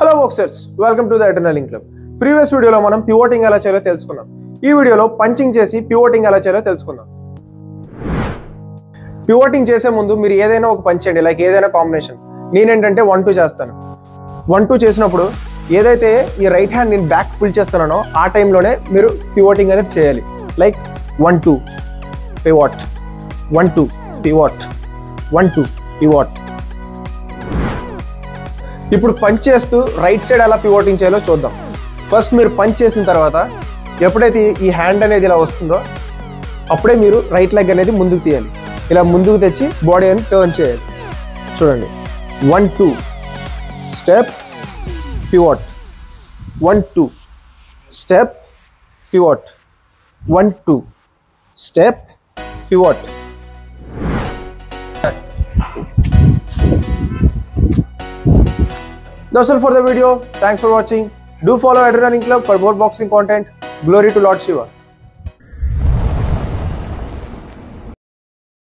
Hello boxers, welcome to the adrenaline club. Previous వీడియోలో మనం పివోటింగ్ ఎలా చేయాలో తెలుసుకున్నాం. ఈ వీడియోలో పంచింగ్ చేసి పివోటింగ్ ఎలా చేయాలో తెలుసుకుందాం. పివోటింగ్ చేసే ముందు మీరు ఏదైనా ఒక పంచ్ చేయండి, లైక్ ఏదైనా కాంబినేషన్. నేనేంటంటే 1-2 చేస్తాను. 1-2 చేసినప్పుడు ఏదైతే ఈ రైట్ హ్యాండ్ నేను బ్యాక్ పుల్ చేస్తున్నానో ఆ టైంలోనే మీరు పివోటింగ్ అనేది చేయాలి. Like 1-2 pivot, 1-2 pivot, 1-2 pivot. ఇప్పుడు పంచ్ చేస్తూ రైట్ సైడ్ ఎలా పివోటింగ్ చేయాలో చూద్దాం. ఫస్ట్ మీరు పంచ్ చేసిన తర్వాత ఎప్పుడైతే ఈ హ్యాండ్ అనేది ఇలా వస్తుందో అప్పుడే మీరు రైట్ లెగ్ అనేది ముందుకు తీయాలి. ఇలా ముందుకు తెచ్చి బాడీ అని టర్న్ చేయాలి. చూడండి, 1-2 step pivot, 1-2 step pivot, 1-2 step pivot. That's all for the video. Thanks for watching. Do follow Adrenaline Club for more boxing content. Glory to Lord Shiva.